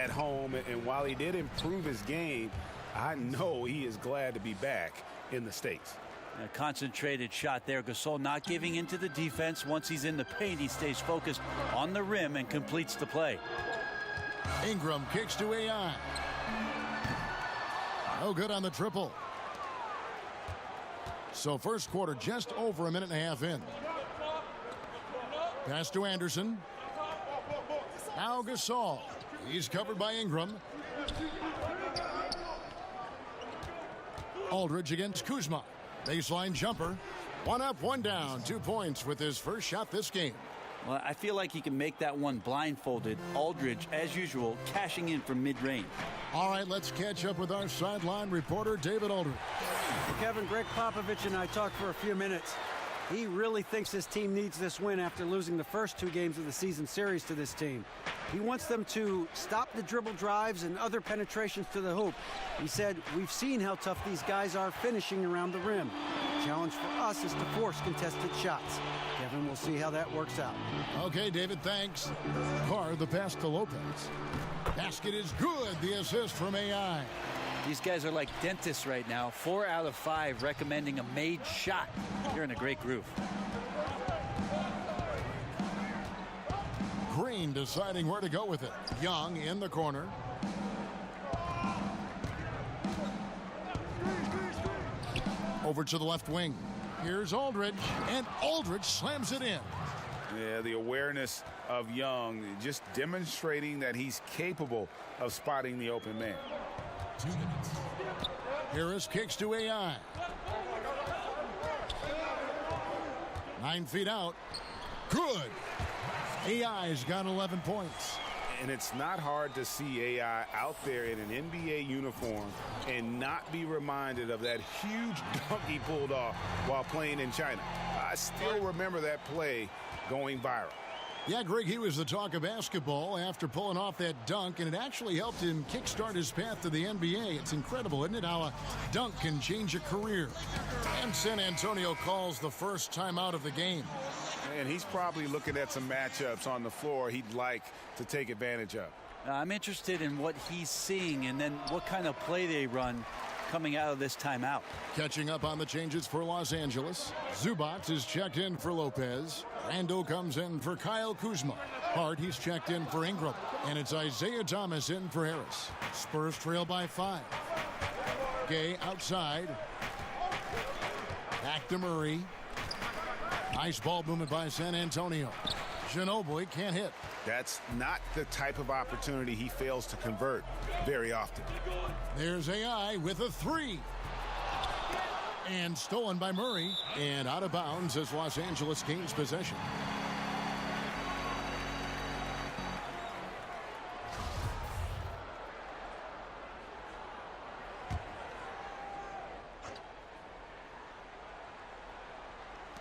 at home. And while he did improve his game, I know he is glad to be back in the States. A concentrated shot there. Gasol not giving into the defense. Once he's in the paint, he stays focused on the rim and completes the play. Ingram kicks to AI. No good on the triple. So first quarter just over a minute and a half in. Pass to Anderson. Now Gasol. He's covered by Ingram. Aldridge against Kuzma. Baseline jumper. One up, one down. 2 points with his first shot this game. Well, I feel like he can make that one blindfolded. Aldridge, as usual, cashing in from mid-range. All right, let's catch up with our sideline reporter, David Aldridge. Kevin, Greg Popovich and I talked for a few minutes. He really thinks his team needs this win after losing the first 2 games of the season series to this team. He wants them to stop the dribble drives and other penetrations to the hoop. He said, we've seen how tough these guys are finishing around the rim. The challenge for us is to force contested shots. Kevin, we'll see how that works out. Okay, David, thanks. Carr, the pass to Lopez. Basket is good. The assist from AI. These guys are like dentists right now. 4 out of 5 recommending a made shot. You're in a great groove. Green deciding where to go with it. Young in the corner. Over to the left wing. Here's Aldridge, and Aldridge slams it in. Yeah, the awareness of Young, just demonstrating that he's capable of spotting the open man. Harris kicks to AI. 9 feet out. Good. AI's got 11 points. And it's not hard to see AI out there in an NBA uniform and not be reminded of that huge dunk he pulled off while playing in China. I still remember that play going viral. Yeah, Greg, he was the talk of basketball after pulling off that dunk, and it actually helped him kickstart his path to the NBA. It's incredible, isn't it, how a dunk can change a career. And San Antonio calls the first timeout of the game. And he's probably looking at some matchups on the floor he'd like to take advantage of. I'm interested in what he's seeing and then what kind of play they run coming out of this timeout. Catching up on the changes for Los Angeles. Zubac is checked in for Lopez. Randall comes in for Kyle Kuzma. Hart, he's checked in for Ingram. And it's Isaiah Thomas in for Harris. Spurs trail by 5. Gay outside. Back to Murray. Nice ball movement by San Antonio. Ginobili can't hit. That's not the type of opportunity he fails to convert very often. There's AI with a 3. And stolen by Murray. And out of bounds as Los Angeles gains possession.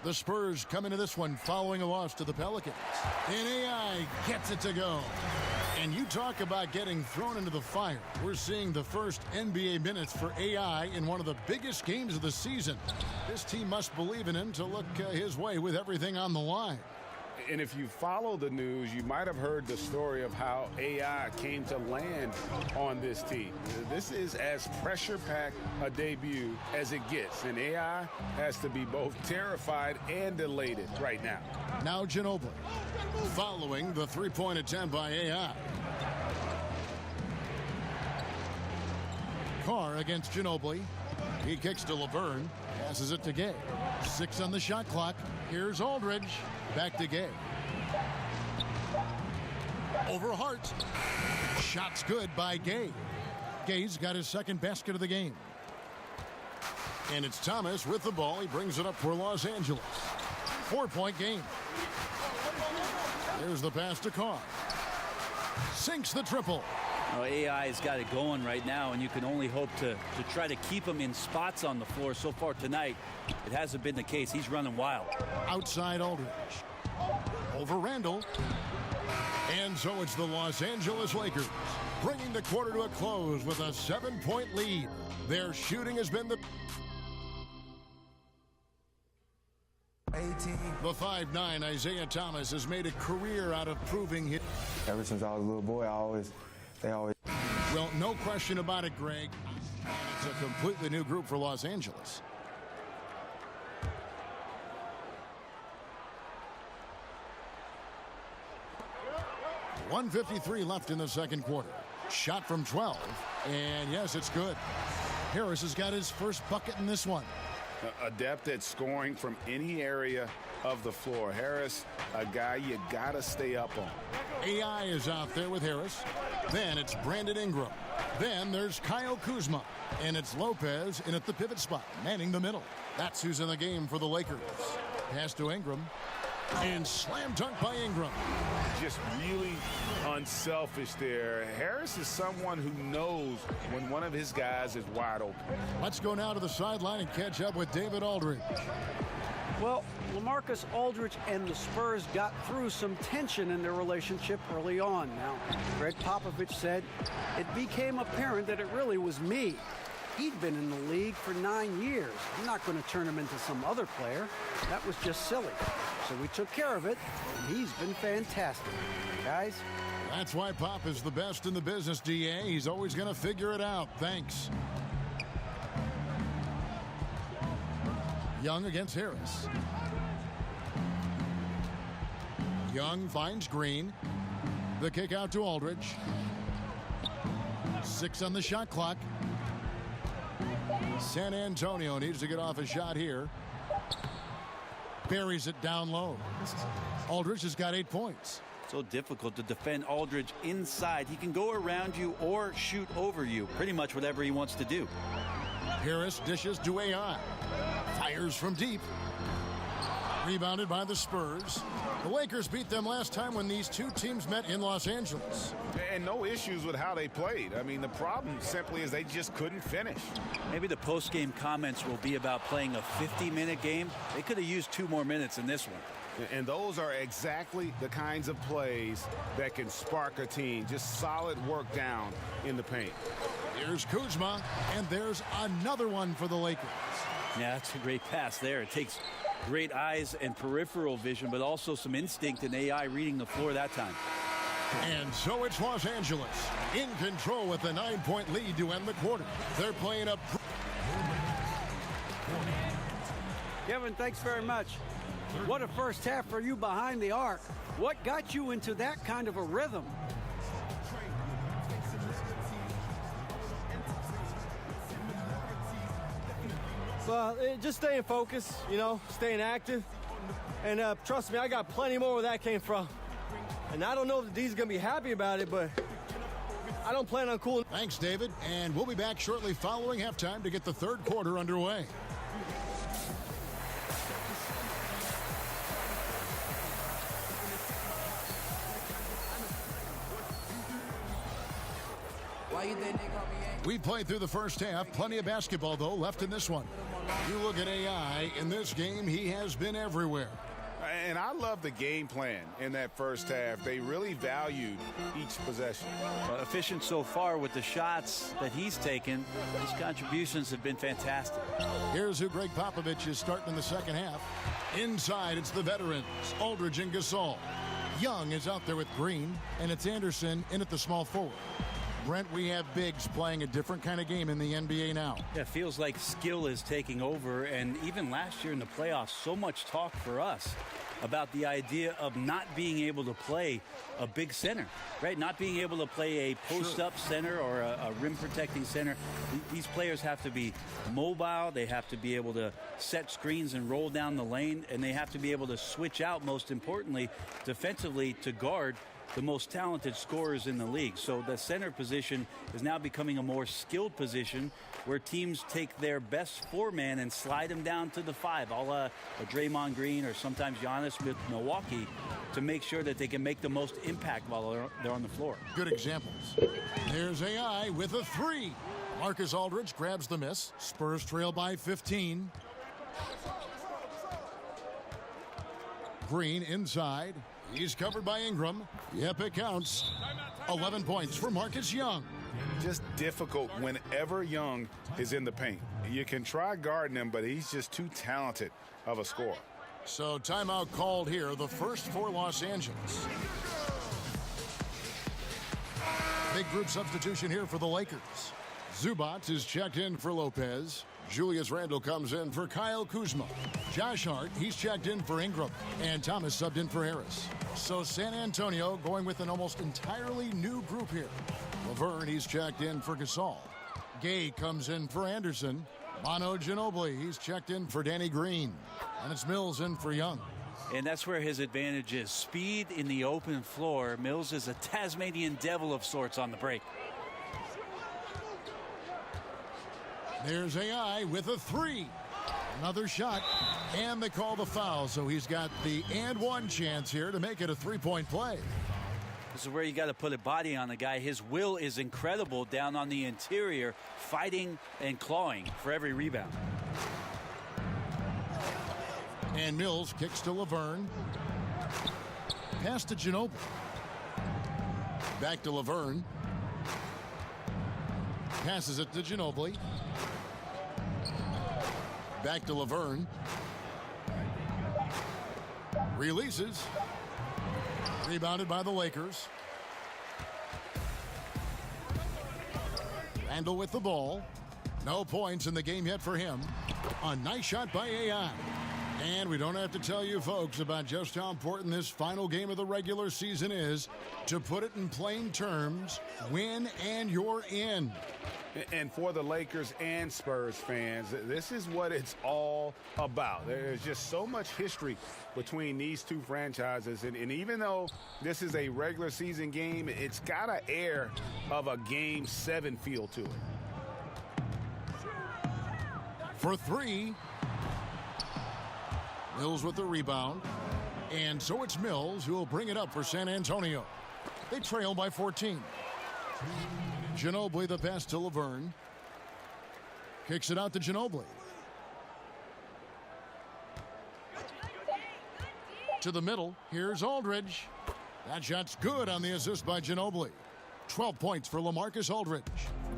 The Spurs come into this one following a loss to the Pelicans. And AI gets it to go. And you talk about getting thrown into the fire. We're seeing the first NBA minutes for AI in one of the biggest games of the season. This team must believe in him to look his way with everything on the line. And if you follow the news, you might have heard the story of how AI came to land on this team. This is as pressure-packed a debut as it gets, and AI has to be both terrified and elated right now. Now Ginobili, following the three-point attempt by AI. Carr against Ginobili. He kicks to Laverne, passes it to Gay. 6 on the shot clock. Here's Aldridge. Back to Gay. Over Hart. Shot's good by Gay. Gay's got his second basket of the game. And it's Thomas with the ball. He brings it up for Los Angeles. 4-point game. There's the pass to Carr. Sinks the triple. Well, AI's got it going right now, and you can only hope to try to keep him in spots on the floor. So far tonight, it hasn't been the case. He's running wild. Outside Aldridge. Over Randall. And so it's the Los Angeles Lakers bringing the quarter to a close with a 7-point lead. Their shooting has been the 5'9" Isaiah Thomas has made a career out of proving his. Ever since I was a little boy, I always They always. Well, no question about it, Greg. It's a completely new group for Los Angeles. .153 left in the second quarter. Shot from 12. And yes, it's good. Harris has got his first bucket in this one. Adept at scoring from any area of the floor. Harris, a guy you gotta stay up on. AI is out there with Harris. Then it's Brandon Ingram. Then there's Kyle Kuzma. And it's Lopez in at the pivot spot, manning the middle. That's who's in the game for the Lakers. Pass to Ingram. And slam dunk by Ingram. Just really unselfish there. Harris is someone who knows when one of his guys is wide open. Let's go now to the sideline and catch up with David Aldridge. Well, LaMarcus Aldridge and the Spurs got through some tension in their relationship early on. Now, Greg Popovich said it became apparent that it really was me. He'd been in the league for 9 years. I'm not going to turn him into some other player. That was just silly. So we took care of it, and he's been fantastic. Guys? That's why Pop is the best in the business, DA. He's always going to figure it out. Thanks. Young against Harris. Young finds Green. The kick out to Aldridge. 6 on the shot clock. San Antonio needs to get off a shot here. Buries it down low. Aldridge has got 8 points. So difficult to defend Aldridge inside. He can go around you or shoot over you. Pretty much whatever he wants to do. Harris dishes to AI. Fires from deep. Rebounded by the Spurs. The Lakers beat them last time when these two teams met in Los Angeles. And no issues with how they played. I mean, the problem simply is they just couldn't finish. Maybe the post-game comments will be about playing a 50-minute game. They could have used 2 more minutes in this one. And those are exactly the kinds of plays that can spark a team. Just solid work down in the paint. Here's Kuzma, and there's another one for the Lakers. Yeah, that's a great pass there. It takes great eyes and peripheral vision, but also some instinct and AI reading the floor that time. And so it's Los Angeles in control with a 9-point lead to end the quarter. They're playing up. Kevin, thanks very much. What a first half for you behind the arc. What got you into that kind of a rhythm? Well, just staying focused, you know, staying active. And trust me, I got plenty more where that came from. And I don't know if the D's going to be happy about it, but I don't plan on cooling. Thanks, David. And we'll be back shortly following halftime to get the third quarter underway. We played through the first half. Plenty of basketball, though, left in this one. You look at AI. In this game, he has been everywhere. And I love the game plan in that first half. They really valued each possession. Efficient so far with the shots that he's taken. His contributions have been fantastic. Here's who Greg Popovich is starting in the second half. Inside, it's the veterans, Aldridge and Gasol. Young is out there with Green, and it's Anderson in at the small forward. Brent, we have bigs playing a different kind of game in the NBA now. Yeah, it feels like skill is taking over, and even last year in the playoffs, so much talk for us about the idea of not being able to play a big center, right? Not being able to play a post-up center or a rim-protecting center. These players have to be mobile. They have to be able to set screens and roll down the lane, and they have to be able to switch out, most importantly, defensively to guard the most talented scorers in the league. So the center position is now becoming a more skilled position where teams take their best 4-man and slide them down to the 5, a la a Draymond Green or sometimes Giannis with Milwaukee, to make sure that they can make the most impact while they're on the floor. Good examples. There's AI with a 3. Marcus Aldridge grabs the miss. Spurs trail by 15. Green inside. He's covered by Ingram. Yep, it counts. 11 points for Marcus Young. Just difficult whenever Young is in the paint. You can try guarding him, but he's just too talented of a scorer. So timeout called here, the first for Los Angeles. They big group substitution here for the Lakers. Zubac is checked in for Lopez. Julius Randle comes in for Kyle Kuzma. Josh Hart, he's checked in for Ingram. And Thomas subbed in for Harris. So San Antonio going with an almost entirely new group here. Laverne, he's checked in for Gasol. Gay comes in for Anderson. Manu Ginobili, he's checked in for Danny Green. And it's Mills in for Young. And that's where his advantage is. Speed in the open floor. Mills is a Tasmanian devil of sorts on the break. There's AI with a three. Another shot. And they call the foul. So he's got the and one chance here to make it a three-point play. This is where you got to put a body on the guy. His will is incredible down on the interior, fighting and clawing for every rebound. And Mills kicks to Laverne. Pass to Ginobili. Back to Laverne. Passes it to Ginobili. Back to Laverne. Releases. Rebounded by the Lakers. Randle with the ball. No points in the game yet for him. A nice shot by AI. And we don't have to tell you folks about just how important this final game of the regular season is. To put it in plain terms, win and you're in. And for the Lakers and Spurs fans, this is what it's all about. There's just so much history between these two franchises. And even though this is a regular season game, it's got an air of a Game 7 feel to it. For three. Mills with the rebound. And so it's Mills who will bring it up for San Antonio. They trail by 14. Ginobili the pass to Laverne. Kicks it out to Ginobili. To the middle. Here's Aldridge. That shot's good on the assist by Ginobili. 12 points for LaMarcus Aldridge.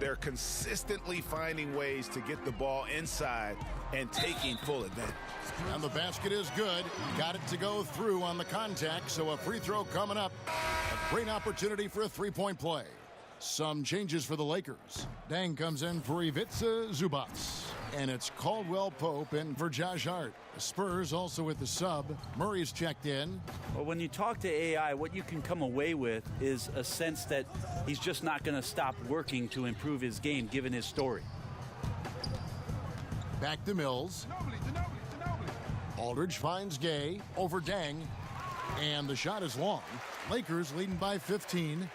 They're consistently finding ways to get the ball inside and taking full advantage. And the basket is good. Got it to go through on the contact, so a free throw coming up. A great opportunity for a three-point play. Some changes for the Lakers. Dang comes in for Ivica Zubac. And it's Caldwell Pope in for Josh Hart. The Spurs also with the sub. Murray's checked in. Well, when you talk to AI, what you can come away with is a sense that he's just not going to stop working to improve his game, given his story. Back to Mills. Aldridge finds Gay over Dang. And the shot is long. Lakers leading by 15.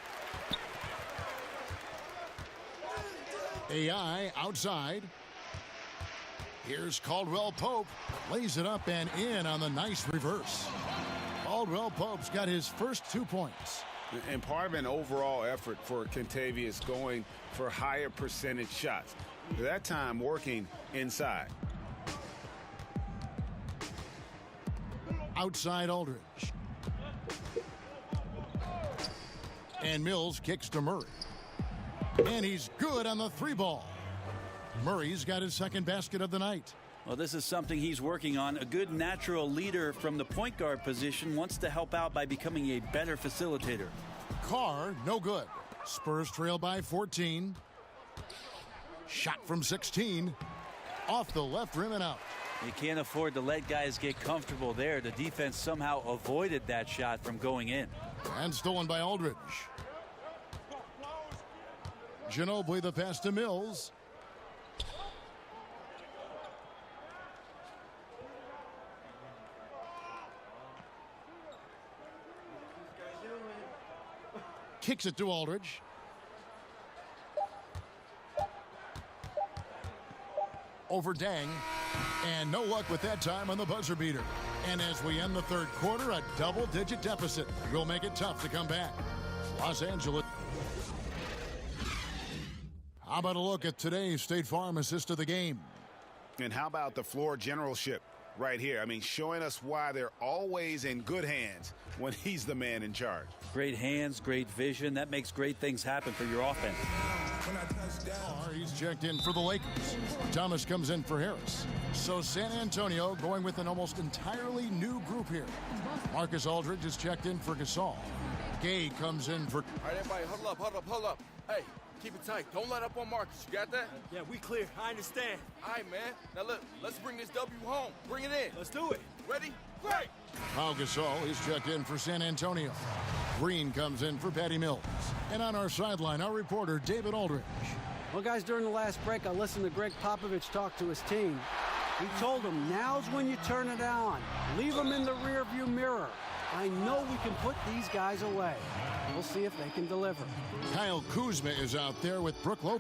AI outside. Here's Caldwell Pope. Lays it up and in on the nice reverse. Caldwell Pope's got his first 2 points. And part of an overall effort for Kentavious going for higher percentage shots. That time working inside. Outside Aldridge. And Mills kicks to Murray. And he's good on the three ball. Murray's got his second basket of the night. Well, this is something he's working on. A good natural leader from the point guard position wants to help out by becoming a better facilitator. Carr, no good. Spurs trail by 14. Shot from 16. Off the left rim and out. You can't afford to let guys get comfortable there. The defense somehow avoided that shot from going in. And stolen by Aldridge. Ginobili the pass to Mills. Kicks it to Aldridge. Over Dang. And no luck with that time on the buzzer beater. And as we end the third quarter, a double-digit deficit will make it tough to come back. Los Angeles. How about a look at today's State Farm assist of the game? And how about the floor generalship right here? I mean, showing us why they're always in good hands when he's the man in charge. Great hands, great vision. That makes great things happen for your offense. He's checked in for the Lakers. Thomas comes in for Harris. So San Antonio going with an almost entirely new group here. Marcus Aldridge is checked in for Gasol. Gay comes in for... All right, everybody, huddle up. Hey, keep it tight. Don't let up on Marcus. You got that? Yeah, we clear. I understand. All right, man. Now, look, let's bring this W home. Bring it in. Let's do it. Ready? Great! Pau Gasol is checked in for San Antonio. Green comes in for Patty Mills. And on our sideline, our reporter, David Aldridge. Well, guys, during the last break, I listened to Greg Popovich talk to his team. He told them, now's when you turn it on. Leave them in the rearview mirror. I know we can put these guys away. We'll see if they can deliver. Kyle Kuzma is out there with Brook Lopez.